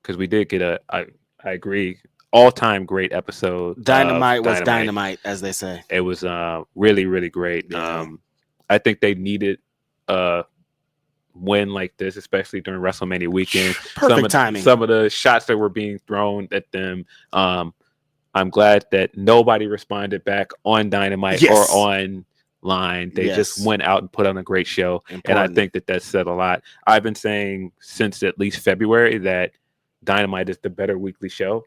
because we did get I agree, all-time great episode of Dynamite was Dynamite. dynamite, as they say. It was really, really great. Yeah. I think they needed a win like this, especially during WrestleMania weekend. Perfect timing. Some of the shots that were being thrown at them. I'm glad that nobody responded back on Dynamite or online. They just went out and put on a great show. Important. And I think that said a lot. I've been saying since at least February that Dynamite is the better weekly show.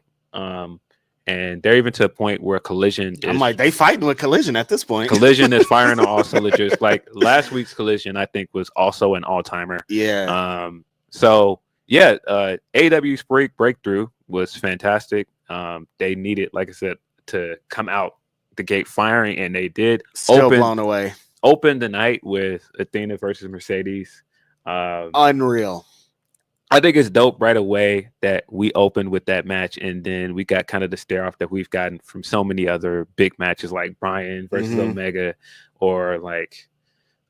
And they're even to a point where Collision is... I'm like, they fighting with Collision at this point. Collision is firing on all cylinders. Like last week's Collision, I think, was also an all-timer. Yeah. AEW Spring BreakThru was fantastic. They needed, like I said, to come out the gate firing, and they did. Still blown away. Open the night with Athena versus Mercedes. Unreal. I think it's dope right away that we opened with that match, and then we got kind of the stare off that we've gotten from so many other big matches like Bryan versus Omega, or like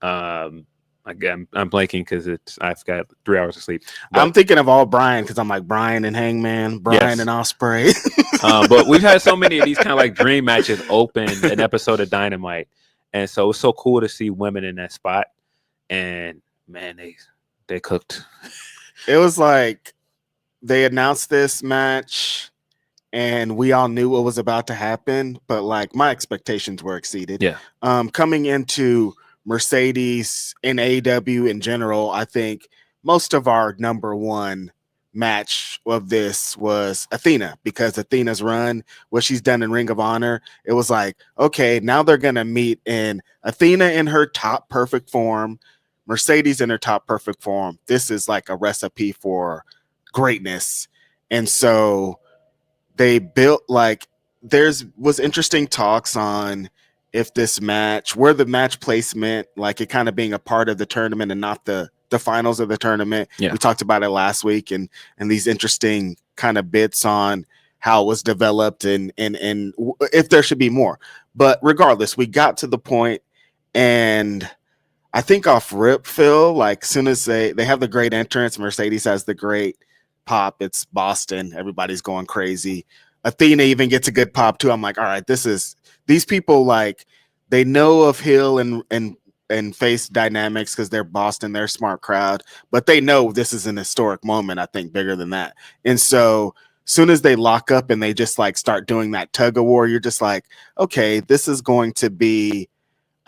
again, I'm blanking because I've got 3 hours of sleep. But I'm thinking of all Bryan because I'm like Bryan and Hangman, Bryan and Ospreay. But we've had so many of these kind of like dream matches open an episode of Dynamite, and so it's so cool to see women in that spot. And man, they cooked. It was like they announced this match and we all knew what was about to happen, but like my expectations were exceeded. Yeah. Coming into Mercedes and AEW in general, I think most of our number one match of this was Athena, because Athena's run, what she's done in Ring of Honor, it was like, okay, now they're going to meet in Athena in her top perfect form, Mercedes in her top perfect form. This is like a recipe for greatness. And so they built like was interesting talks on if this match, where the match placement, like it kind of being a part of the tournament and not the finals of the tournament. Yeah. We talked about it last week, and these interesting kind of bits on how it was developed and if there should be more. But regardless, we got to the point, and I think off rip, Phil, like soon as they have the great entrance, Mercedes has the great pop. It's Boston. Everybody's going crazy. Athena even gets a good pop too. I'm like, all right, these people, like they know of heel and face dynamics because they're Boston, they're a smart crowd, but they know this is an historic moment, I think bigger than that. And so soon as they lock up and they just like start doing that tug of war, you're just like, okay, this is going to be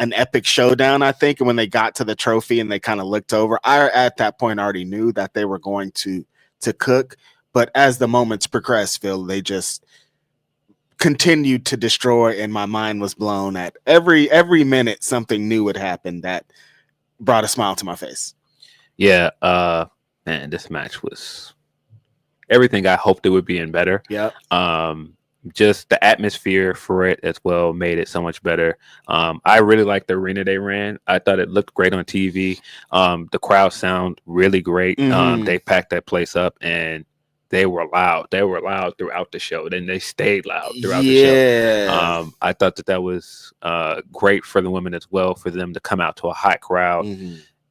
an epic showdown, I think. And when they got to the trophy and they kind of looked over, I at that point already knew that they were going to cook. But as the moments progressed, Phil, they just continued to destroy, and my mind was blown. At every minute something new would happen that brought a smile to my face. Yeah, man, this match was everything I hoped it would be and better. Yeah. Just the atmosphere for it as well made it so much better. I really liked the arena they ran. I thought it looked great on TV. The crowd sound really great. They packed that place up, and they were loud. They were loud throughout the show. Then they stayed loud throughout the show. I thought that was great for the women as well, for them to come out to a hot crowd.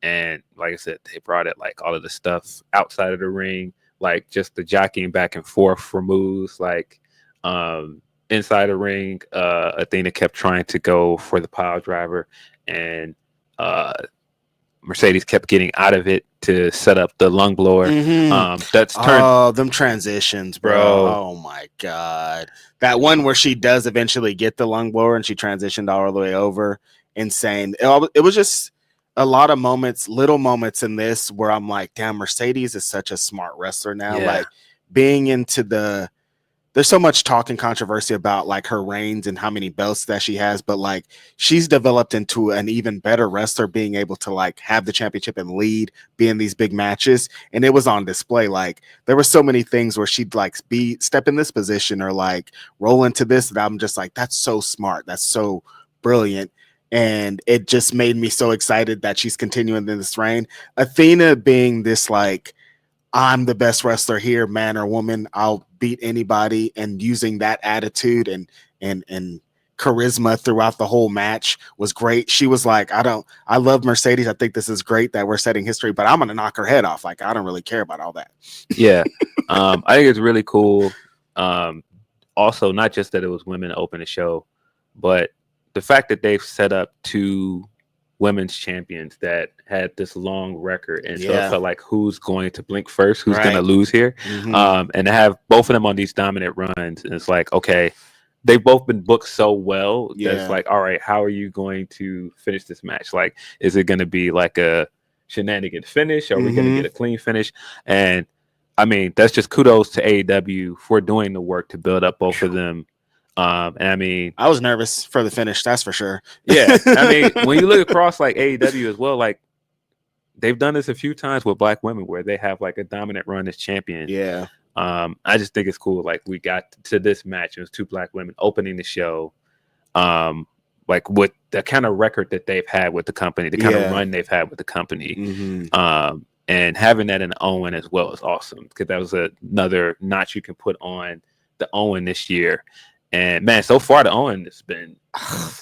And like I said, they brought it, like all of the stuff outside of the ring, like just the jockeying back and forth for moves, like inside the ring. Athena kept trying to go for the pile driver, and Mercedes kept getting out of it to set up the lung blower. That's turned. Oh, them transitions, bro. Oh my God. That one where she does eventually get the lung blower and she transitioned all the way over. Insane. It was just a lot of moments, little moments in this where I'm like, damn, Mercedes is such a smart wrestler now. Yeah. Like being into there's so much talk and controversy about like her reigns and how many belts that she has, but like she's developed into an even better wrestler, being able to like have the championship and lead, be in these big matches. And it was on display. Like there were so many things where she'd like step in this position or like roll into this, and I'm just like, that's so smart. That's so brilliant. And it just made me so excited that she's continuing in this reign. Athena being this like, I'm the best wrestler here, man or woman, I'll beat anybody, and using that attitude and charisma throughout the whole match was great. She was like, I love Mercedes. I think this is great that we're setting history, but I'm going to knock her head off. Like, I don't really care about all that. Yeah. I think it's really cool. Also, not just that it was women to open the show, but the fact that they've set up 2 women's champions that had this long record, and so it felt like who's going to blink first, who's going to lose here, and to have both of them on these dominant runs, and it's like, okay, they've both been booked so well that it's like, all right, how are you going to finish this match? Like, is it going to be like a shenanigan finish? Are we going to get a clean finish? And I mean, that's just kudos to AEW for doing the work to build up both of them. And I mean, I was nervous for the finish, that's for sure. Yeah, I mean, when you look across like AEW as well, like they've done this a few times with Black women where they have like a dominant run as champion. Yeah. I just think it's cool. Like we got to this match, it was 2 Black women opening the show. Like with the kind of record that they've had with the company, the kind of run they've had with the company. And having that in Owen as well is awesome, because that was another notch you can put on the Owen this year. And man, so far the Owen has been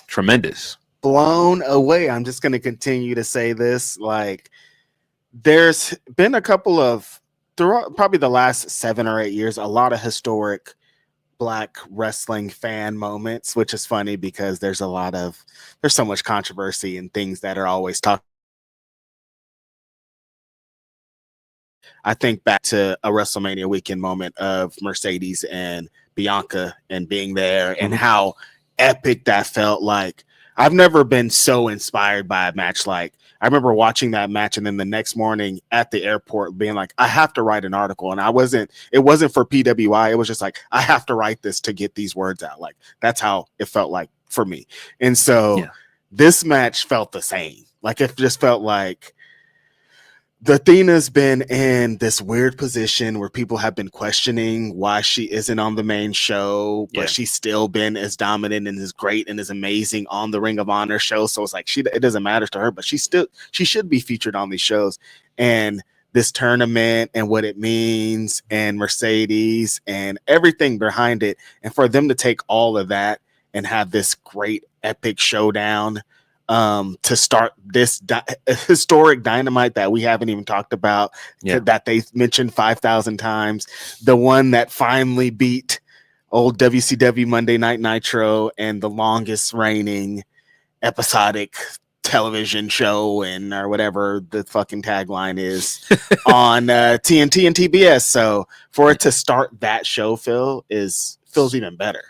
tremendous. Blown away. I'm just going to continue to say this. Like, there's been a couple of, throughout probably the last 7 or 8 years, a lot of historic Black wrestling fan moments, which is funny because there's so much controversy and things that are always talked. I think back to a WrestleMania weekend moment of Mercedes and Bianca and being there and how epic that felt. Like, I've never been so inspired by a match. Like, I remember watching that match and then the next morning at the airport being like, I have to write an article. And it wasn't for PWI. It was just like, I have to write this to get these words out. Like, that's how it felt like for me. And so this match felt the same. Like, it just felt like the Athena's been in this weird position where people have been questioning why she isn't on the main show, but she's still been as dominant and as great and as amazing on the Ring of Honor show. So it's like it doesn't matter to her, but she should be featured on these shows. And this tournament and what it means and Mercedes and everything behind it. And for them to take all of that and have this great epic showdown to start this historic Dynamite that we haven't even talked about, that they mentioned 5,000 times, the one that finally beat old WCW Monday Night Nitro and the longest reigning episodic television show or whatever the fucking tagline is on TNT and TBS. So for it to start that show, feels even better.